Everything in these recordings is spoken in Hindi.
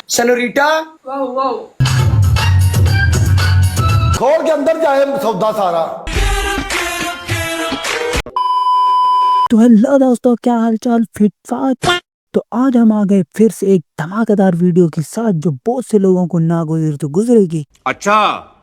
सेनोरिटा खोल के अंदर जाए सौदा सारा। तो हेलो दोस्तों, क्या हालचाल, फिट फाट। तो आज हम आ गए फिर से एक धमाकेदार वीडियो के साथ जो बहुत से लोगों को ना गुजर तो गुजरेगी। अच्छा,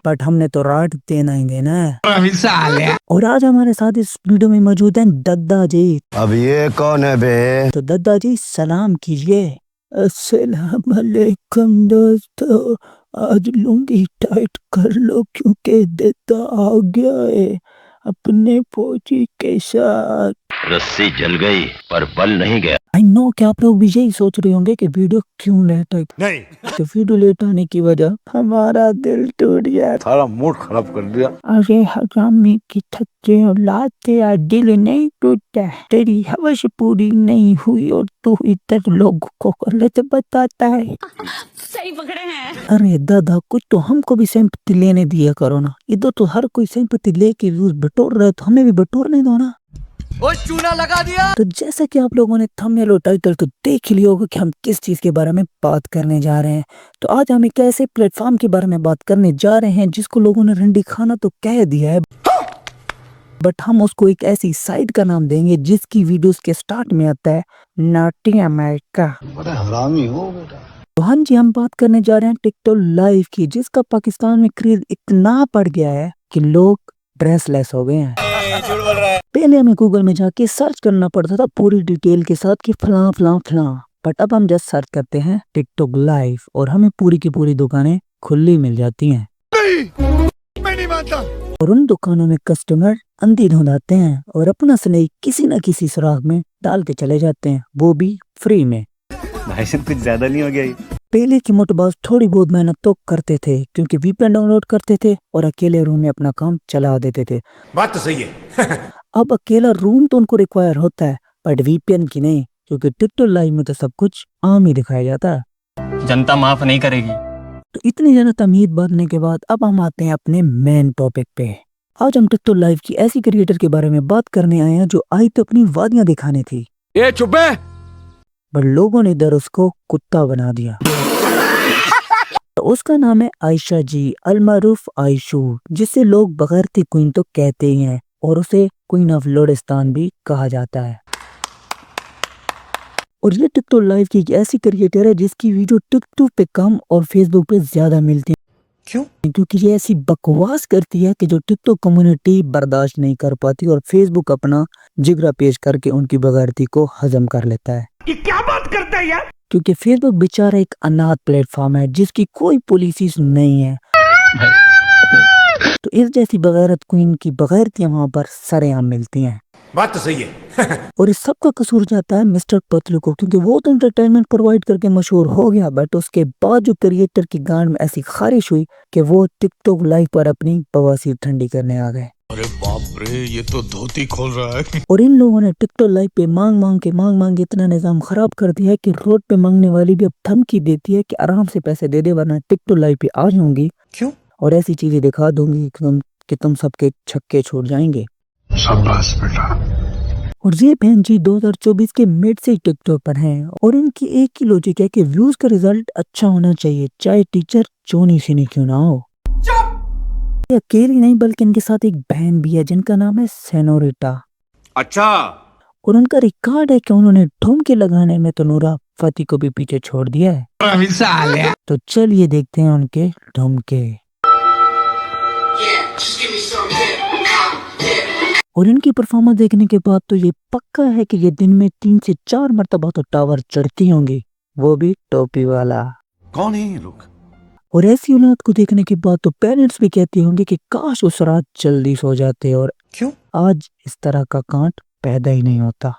बट हमने तो राट देना ही देना है। और आज हमारे साथ इस वीडियो में मौजूद हैं दद्दा जी। अब ये कौन है बे? तो दद्दा जी सलाम कीजिए। अस्सलाम वालेकुम दोस्तों, आज लुंगी टाइट कर लो क्योंकि दद्दा आ गया है अपने फौजी के साथ। रस्सी जल गई पर बल नहीं गया। आई नो कि आप लोग भी यही सोच रहे होंगे कि वीडियो क्यों लेट आई। नहीं, तो वीडियो लेट आने की वजह हमारा दिल टूट गया। सारा मूड खराब कर दिया। अरे हरामी की थच्चे औलाद, तेरा दिल नहीं टूटा, तेरी हवस पूरी नहीं हुई और तू इधर लोगों को गलत बताता है। सही पकड़े हैं। अरे दादा, कुछ तो हमको भी सिंपैथी लेने दिया करो ना। इधर तो हर कोई सिंपैथी लेके व्यूज बटोर रहा है, तो हमें भी बटोरने दो ना। वो चूना लगा दिया। तो जैसा कि आप लोगों ने थंबनेल और टाइटल तो देख लिया होगा कि हम किस चीज के बारे में बात करने जा रहे हैं। तो आज हम एक ऐसे प्लेटफॉर्म के बारे में बात करने जा रहे हैं जिसको लोगों ने रंडी खाना तो कह दिया है, बट हम उसको एक ऐसी साइट का नाम देंगे जिसकी वीडियोस के स्टार्ट में आता है नॉटी अमेरिका। बड़ा हरामी हो बेटा। तो हाँ जी, हम बात करने जा रहे हैं टिकटॉक लाइव की, जिसका पाकिस्तान में क्रेज इतना बढ़ गया है कि लोग ड्रेसलेस हो गए हैं। पहले हमें गूगल में जाके सर्च करना पड़ता था पूरी डिटेल के साथ कि फलां फलां फलां, बट अब हम जस्ट सर्च करते हैं टिकटॉक लाइव और हमें पूरी की पूरी दुकानें खुली मिल जाती हैं। मैं नहीं मानता। और उन दुकानों में कस्टमर अंधी ढूंढाते हैं और अपना स्नेह किसी न किसी सुराख में डाल के चले जाते हैं, वो भी फ्री में। भाई साहब कुछ ज्यादा नहीं हो गया ये? पहले की मोटबाज थोड़ी बहुत मेहनत तो करते थे क्योंकि वीपीएन डाउनलोड करते थे और अकेले रूम में अपना काम चला देते थे। बात तो सही है। अब अकेला रूम तो उनको रिक्वायर होता है, बट वीपीएन की नहीं, क्योंकि टिकटॉक लाइव में तो सब कुछ आम ही दिखाया जाता है। जनता माफ नहीं करेगी। तो इतनी ज्यादा तमीज बढ़ने के बाद अब हम आते हैं अपने मेन टॉपिक पे। आज हम टिकटॉक लाइव की ऐसी क्रिएटर के बारे में बात करने आए हैं जो आई तो अपनी वादियां दिखाने थी, ये चुप है। पर लोगों ने इधर उसको कुत्ता बना दिया। तो उसका नाम है आयशा जी, अलमारूफ आयशू, जिसे लोग बगैरती क्वीन तो कहते ही हैं और उसे क्वीन ऑफ लोडिस्तान भी कहा जाता है। और ये टिकटॉक लाइव की एक ऐसी क्रिएटर है जिसकी वीडियो टिकटॉक पे कम और फेसबुक पे ज्यादा मिलती है। क्यों? क्योंकि ये ऐसी बकवास करती है कि जो टिकटॉक कम्युनिटी बर्दाश्त नहीं कर पाती और फेसबुक अपना जिगरा पेश करके उनकी बगैरती को हजम कर लेता है। ये क्या बात करता है यार? क्योंकि फेसबुक बेचारा एक अनाथ प्लेटफॉर्म है जिसकी कोई पॉलिसीज नहीं है। तो इस जैसी बगैरत क्वीन की बगैरतियां वहां पर सरेआम मिलती हैं। बात तो सही है। और इस सब का कसूर जाता है मिस्टर पतलू को, क्योंकि वो तो एंटरटेनमेंट प्रोवाइड करके मशहूर हो गया, बट उसके बाद जो क्रिएटर की गांड में ऐसी खारिश हुई कि वो टिकटॉक लाइव पर अपनी बवासीर ठंडी करने आ गए। अरे बाप रे, ये तो धोती खोल रहा है। और इन लोगों ने टिकटॉक लाइव पे मांग मांग के इतना निजाम खराब कर दिया है कि रोड पे मांगने वाली भी अब धमकी देती है कि आराम से पैसे दे दे वरना टिकटॉक लाइव पे आ जाऊंगी। क्यों? और ऐसी चीजें दिखा दूंगी कि तुम सबके छक्के छोड़ जाएंगे। शाबाश बेटा। और ये बहन जी 2024 के मिड से टिकटॉक पर हैं और इनकी एक ही लॉजिक है कि व्यूज का रिजल्ट अच्छा होना चाहिए, चाहे टीचर चोनी सीनी क्यों ना हो। ये अकेली नहीं बल्कि इनके साथ एक बहन भी है जिनका नाम है सेनोरिटा। अच्छा, और उनका रिकॉर्ड है कि उन्होंने ठुमके लगाने में तो नूरा फती को भी पीछे छोड़ दिया है। तो चलिए देखते हैं उनके ठुमके। और इनकी परफॉर्मेंस देखने के बाद तो ये पक्का है कि ये दिन में 3 से 4 मरतबा तो टावर चढ़ती होंगी, वो भी टोपी वाला। कौन है ये लोग? और ऐसी औलाद को देखने के बाद तो पेरेंट्स भी कहते होंगे कि काश उस रात जल्दी सो जाते और क्यों? आज इस तरह का कांट पैदा ही नहीं होता।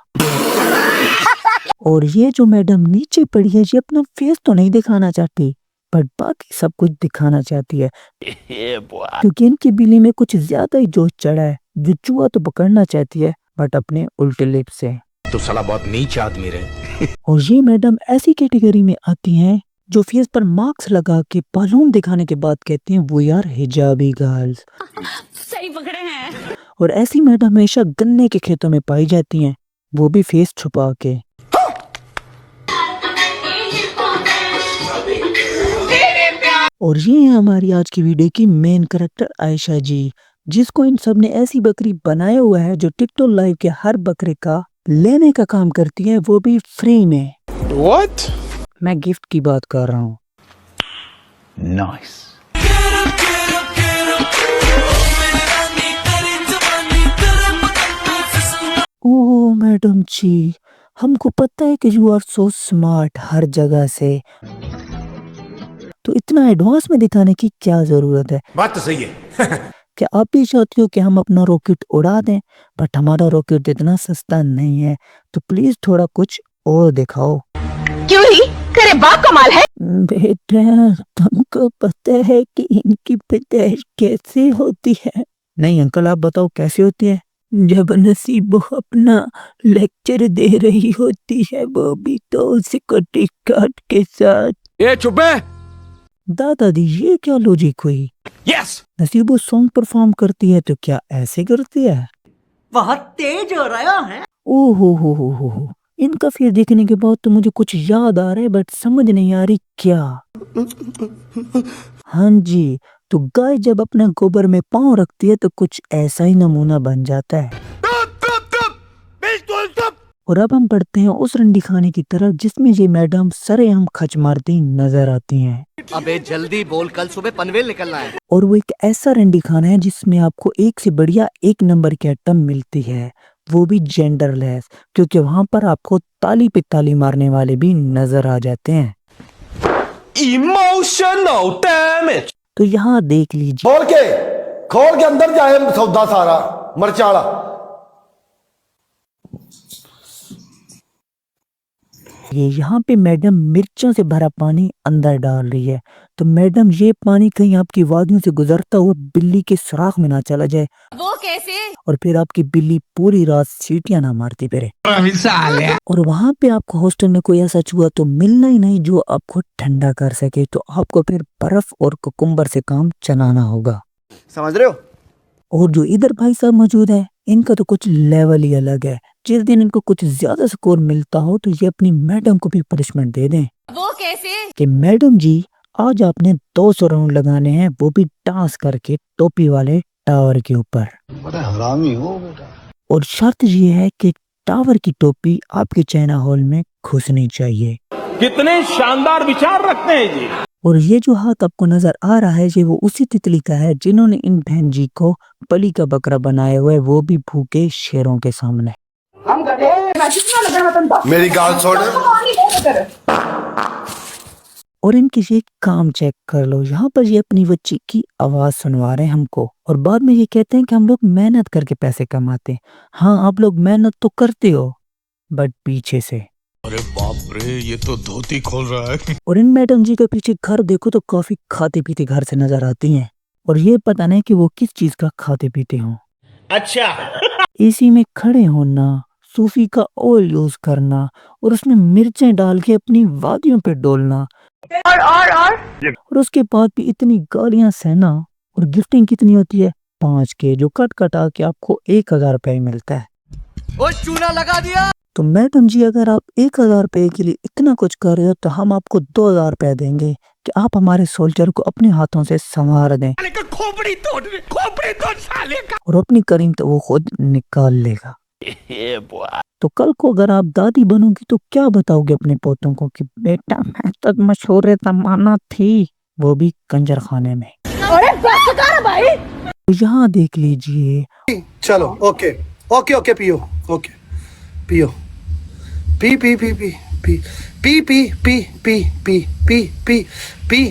और ये जो मैडम नीचे पड़ी है ये अपना फेस तो नहीं दिखाना चाहती, बट बाकी सब कुछ दिखाना चाहती है, क्योंकि इनकी बिल्ली में कुछ ज्यादा ही जोश चढ़ा है। जो चूहा तो पकड़ना चाहती है बट अपने उल्टे लिप से। तो साला बहुत नीच आदमी रहे। और ये मैडम ऐसी कैटेगरी में आती हैं जो फेस पर मार्क्स लगा के बालून दिखाने के बाद कहती हैं वो यार हिजाबी गर्ल्स। सही पकड़े हैं। और ऐसी मैडम हमेशा गन्ने के खेतों में पाई जाती हैं, वो भी फेस छुपा के। और ये है हमारी आज की वीडियो की मेन कैरेक्टर आयशा जी, जिसको इन सब ने ऐसी बकरी बनाया हुआ है जो टिकटॉक लाइव के हर बकरे का लेने का काम करती है, वो भी फ्री में। What? मैं गिफ्ट की बात कर रहा हूँ। नाइस। ओह मैडम जी, हमको पता है कि यू आर सो स्मार्ट हर जगह से, तो इतना एडवांस में दिखाने की क्या जरूरत है? बात तो सही है। क्या आप भी चाहती हो कि हम अपना रॉकेट उड़ा दें? बट हमारा रॉकेट इतना सस्ता नहीं है, तो प्लीज थोड़ा कुछ और दिखाओ। क्यों ही? तेरे बाप का माल है। बेटा, तुमको पता है कि इनकी पैदाइश कैसे होती है? नहीं अंकल, आप बताओ कैसे होती है? जब नसीबो अपना लेक्चर दे रही होती है, वो भी तो सिक्योरिटी गार्ड के साथ। ये चुप है। दादाजी, ये क्या लॉजिक हुई? यस। नसीबो सॉन्ग परफॉर्म करती है तो क्या ऐसे करती है? बहुत तेज हो रहा है। ओ हो। इनका फेस देखने के बाद तो मुझे कुछ याद आ रहा है, बट समझ नहीं आ रही क्या। हाँ जी, तो गाय जब अपने गोबर में पाँव रखती है तो कुछ ऐसा ही नमूना बन जाता है। और अब हम बढ़ते हैं उस रंडी खाने की तरफ जिसमें ये मैडम सरेआम खच मारती नजर आती हैं। अबे जल्दी बोल, कल सुबह पनवेल निकलना है। और वो एक ऐसा रंडी खाना है जिसमें आपको एक से बढ़िया एक नंबर की आइटम मिलती है, वो भी जेंडरलेस, क्योंकि वहां पर आपको ताली पे ताली मारने वाले भी नजर आ जाते हैं। Emotional damage. तो यहाँ देख लीजिए, खोल के अंदर जाए सौदा सारा मरचाला। ये यहाँ पे मैडम मिर्चों से भरा पानी अंदर डाल रही है, तो मैडम ये पानी कहीं आपकी वादियों से गुजरता हुआ बिल्ली के सुराख में ना चला जाए, वो कैसे? और फिर आपकी बिल्ली पूरी रात सीटियां ना मारती फिरे। और वहाँ पे आपको हॉस्टल में कोई ऐसा चूहा तो मिलना ही नहीं जो आपको ठंडा कर सके, तो आपको फिर बर्फ और कुकुम्बर से काम चलाना होगा। समझ रहे हो? और जो इधर भाई साहब मौजूद है, इनका तो कुछ लेवल ही अलग है। जिस दिन इनको कुछ ज्यादा स्कोर मिलता हो तो ये अपनी मैडम को भी पनिशमेंट दे दें वो कैसे? कि मैडम जी, आज आपने 200 राउंड लगाने हैं, वो भी टास्क करके टोपी वाले टावर के ऊपर। बड़ा हरामी हो बेटा। और शर्त ये है कि टावर की टोपी आपके चाइना हॉल में घुसनी चाहिए। कितने शानदार विचार रखते हैं जी। और ये जो हाथ आपको नजर आ रहा है, ये वो उसी तितली का है जिन्होंने इन बहन जी को बलि का बकरा बनाया हुआ है, वो भी भूखे शेरों के सामने। मेरी गाल छोड़। और इनकी ये काम चेक कर लो, यहाँ पर ये अपनी बच्ची की आवाज सुनवा रहे हैं हमको, और बाद में ये कहते हैं कि हम लोग मेहनत करके पैसे कमाते हैं। हाँ, आप लोग मेहनत तो करते हो, बट पीछे से। अरे बाप रे, ये तो धोती खोल रहा है। और इन मैडम जी के पीछे घर देखो तो काफी खाते पीते घर से नजर आती हैं, और ये पता नहीं कि वो किस चीज का खाते पीते हों। अच्छा। एसी में खड़े होना, सूफी का ऑयल यूज करना, और उसमें मिर्चें डाल के अपनी वादियों पे डोलना, और उसके बाद भी इतनी गालियां सहना। और गिफ्टिंग कितनी होती है? 5K, जो कट कटा के आपको 1000 रुपए मिलता है। ओ चूना लगा दिया। तो मैडम जी, अगर आप 1000 रुपए के लिए इतना कुछ कर रहे हो तो हम आपको 2000 रुपए देंगे कि आप हमारे सोल्जर को अपने हाथों से संवार दें, खोपड़ी तोड़ साले का। और अपनी करीम तो वो खुद निकाल लेगा। तो कल को अगर आप दादी बनोगी तो क्या बताओगे अपने पोतों को कि बेटा, मैं तो मशहूर तमाना थी, वो भी कंजर खाने में। अरे बस कर भाई। तो यहाँ देख लीजिए, चलो ओके ओके ओके, पियो, ओके पियो, P P P P P P P P P P P P P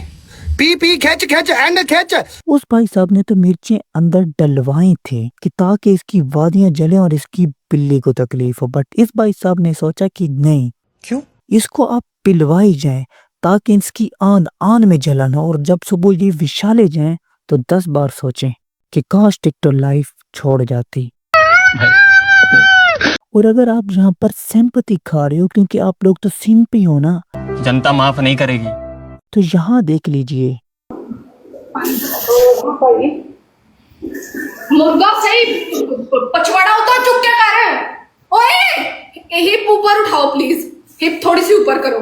P P खींच खींच एंड खींच। उस भाई साहब ने तो मिर्चें अंदर डलवाई थी कि ताकि इसकी वादियां जले और इसकी बिल्ली को तकलीफ हो, बट इस भाई साहब ने सोचा कि नहीं, क्यों? इसको आप पिलवाई जाए ताकि इसकी आन आन में जलन हो, और जब सुबह ये विशाले जाएं तो 10 बार सोचें कि काश टिकटॉक लाइफ छोड़ जाती। और अगर आप यहाँ पर सिंपैथी खा रहे हो क्योंकि आप लोग तो सिंपी हो ना, जनता माफ नहीं करेगी। तो यहाँ देख लीजिए, मुर्गा सही पछवाड़ा होता चुप क्या कर रहे हैं? ओए हिप ऊपर उठाओ प्लीज, हिप थोड़ी सी ऊपर करो।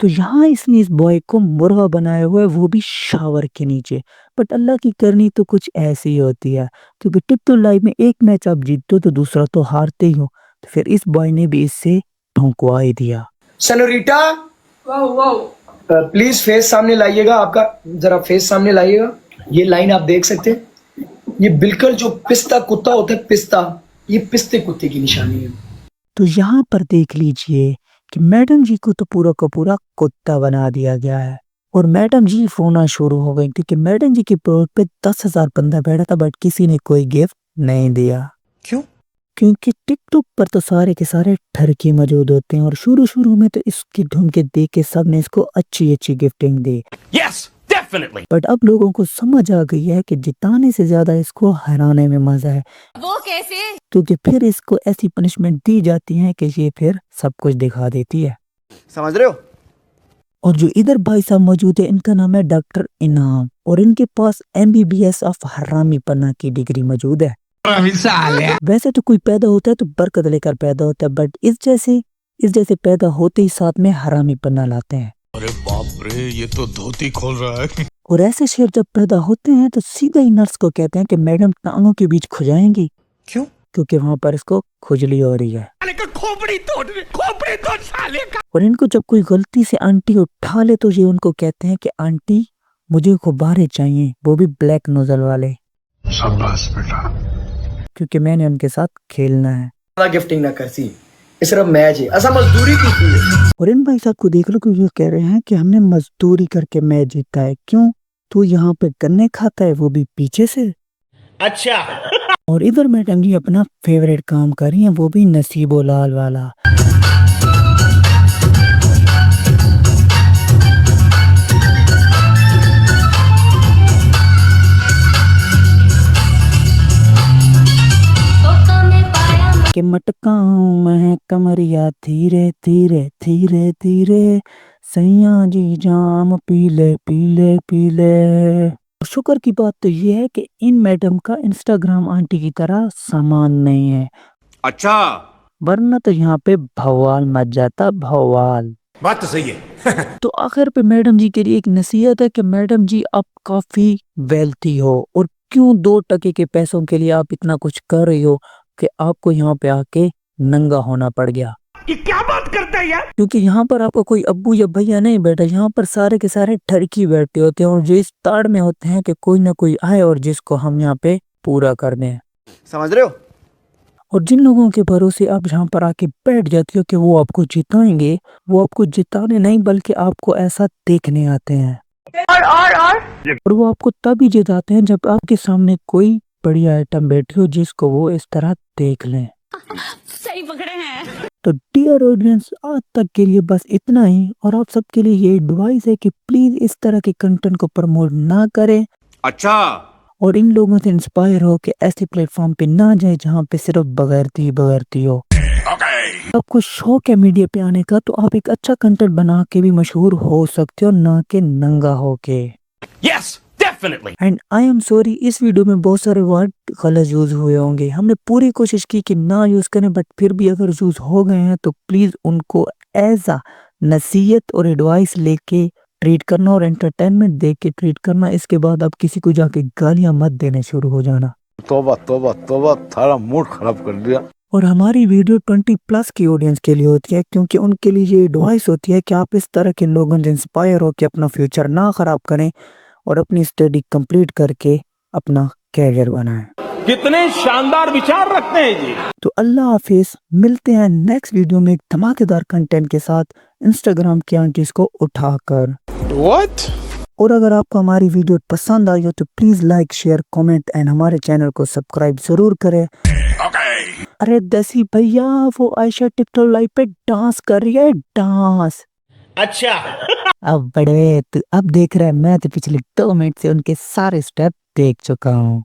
तो यहाँ इसने इस बॉय को मुर्गा बनाया हुआ है, वो भी शावर के नीचे। बट अल्लाह की करनी तो कुछ ऐसी ही होती है, क्योंकि टिकटॉक लाइव में एक मैच आप जीतते हो तो दूसरा तो हारते ही हो। तो फिर इस बॉय ने भी इससे ठोंकवा ही दिया। सेनोरिटा, प्लीज फेस सामने लाइएगा, आपका जरा फेस सामने लाइएगा। ये लाइन आप देख सकते हैं, ये बिल्कुल जो पिस्ता कुत्ता होता है, पिस्ता, ये पिस्ते कुत्ते की निशानी है। तो यहाँ पर देख लीजिए कि मैडम जी को तो पूरा का पूरा कुत्ता बना दिया गया है, और मैडम जी रोना शुरू हो गई, क्योंकि मैडम जी के प्लॉट पे 10,000 बंदा बैठा था, बट किसी ने कोई गिफ्ट नहीं दिया। क्यों? क्योंकि टिकटॉक पर तो सारे के सारे ठरके मौजूद होते हैं, और शुरू में तो इसकी ढूंढ के देख के सब ने इसको अच्छी gifting the. Yes definitely. But अब लोगों को समझ आ गई है कि जिताने से ज्यादा इसको हराने में मजा है। वो कैसे? क्योंकि फिर इसको ऐसी पनिशमेंट दी जाती है कि ये फिर सब कुछ दिखा देती है। समझ रहे हो? और जो इधर भाई साहब मौजूद है, इनका नाम है डॉक्टर इनाम, और इनके पास MBBS ऑफ हरामी पन्ना की डिग्री मौजूद है। वैसे तो कोई पैदा होता है तो बरकत लेकर पैदा होता है, बट इस जैसे पैदा होते ही साथ में हरामी पन्ना लाते हैं। अरे बाप रे, ये तो धोती खोल रहा है। और ऐसे शेर जब पैदा होते हैं तो सीधा ही नर्स को कहते हैं कि मैडम टांगों के बीच खुजाएंगी। क्यों? क्योंकि वहां पर इसको खुजली हो रही है। खोपड़ी तोड़ साले का। और इनको जब कोई गलती से आंटी उठा ले तो ये उनको कहते हैं कि आंटी मुझे गुब्बारे चाहिए, वो भी ब्लैक नोजल वाले। शाबाश बेटा। क्योंकि मैंने उनके साथ खेलना है। गिफ्टिंग ना करती, ये सिर्फ मैच है, ऐसा मजदूरी की है। और इन भाई साहब को देख लो कि ये कह रहे हैं कि हमने मजदूरी करके मैच जीता है। क्यों? तू यहाँ पे गन्ने खाता है, वो भी पीछे से। अच्छा। और इधर मैडम जी अपना फेवरेट काम कर रही हैं, वो भी नसीबो लाल वाला। कि मटकाऊं मैं कमरिया धीरे धीरे धीरे धीरे, सैया जी जाम पीले पीले पीले। शुक्र की बात तो ये है कि इन मैडम का इंस्टाग्राम आंटी की तरह सामान नहीं है। अच्छा, वरना तो यहाँ पे भवाल मच जाता, भवाल। बात तो सही है। तो आखिर पे मैडम जी के लिए एक नसीहत है कि मैडम जी आप काफी वेल्थी हो, और क्यों 2 टके के पैसों के लिए आप इतना कुछ कर रही हो कि आपको यहाँ पे आके नंगा होना पड़ गया। ये क्या बात करता है यार? क्योंकि यहाँ पर आपका कोई अब्बू या भैया नहीं बैठा, यहाँ पर सारे के सारे ठरकी बैठे होते हैं, और जो इस ताड़ में होते हैं कि कोई ना कोई आए और जिसको हम यहाँ पे पूरा कर दें। समझ रहे हो? और जिन लोगों के भरोसे आप यहाँ पर आके बैठ जाती हो कि वो आपको जिताएंगे, वो आपको जिताने नहीं बल्कि आपको ऐसा देखने आते हैं। और वो आपको तभी जिताते हैं जब आपके सामने कोई बड़ी आइटम बैठी हो जिसको वो इस तरह देख लें। सही पकड़े हैं। तो डियर ऑडियंस, आज तक के लिए बस इतना ही, और आप सबके लिए ये एडवाइस है कि प्लीज इस तरह के कंटेंट को प्रमोट ना करें। अच्छा। और इन लोगों से इंस्पायर हो के ऐसे प्लेटफॉर्म पे ना जाए जहाँ पे सिर्फ बगैरती हो। आपको शौक है मीडिया पे आने का, तो आप एक अच्छा कंटेंट बना के भी मशहूर हो सकते हो, ना कि नंगा हो के। Yes definitely. And I am sorry, इस वीडियो में बहुत सारे वर्ड गलत यूज हुए होंगे। हमने पूरी कोशिश की कि ना यूज करें, बट फिर भी अगर यूज हो गए हैं तो प्लीज उनको एज अ नसीहत और एडवाइस लेके ट्रीट करना, और एंटरटेनमेंट देख के ट्रीट करना। इसके बाद आप किसी को जाके गालियां मत देने शुरू हो जाना। तौबा तौबा तौबा, थारा मूड खराब कर दिया। और हमारी वीडियो 20+ की ऑडियंस के लिए होती है, क्योंकि उनके लिए ये एडवाइस होती है कि आप इस तरह के लोगों से इंस्पायर हो के अपना फ्यूचर ना खराब करें और अपनी स्टडी कंप्लीट करके अपना कैरियर बनाएं। कितने शानदार विचार रखते हैं जी। तो अल्लाह हाफिज, मिलते हैं नेक्स्ट वीडियो में एक धमाकेदार कंटेंट के साथ, इंस्टाग्राम की आंटीज को उठाकर। What? और अगर आपको हमारी वीडियो पसंद आई हो तो please like, share, comment and हमारे चैनल को सब्सक्राइब जरूर करें। अरे दसी भैया, वो आयशा टिकटॉक लाइव पे डांस कर रही है, डांस। अच्छा। अब बड़े तू अब देख रहा है, मैं तो पिछले 2 मिनट से उनके सारे स्टेप देख चुका हूँ।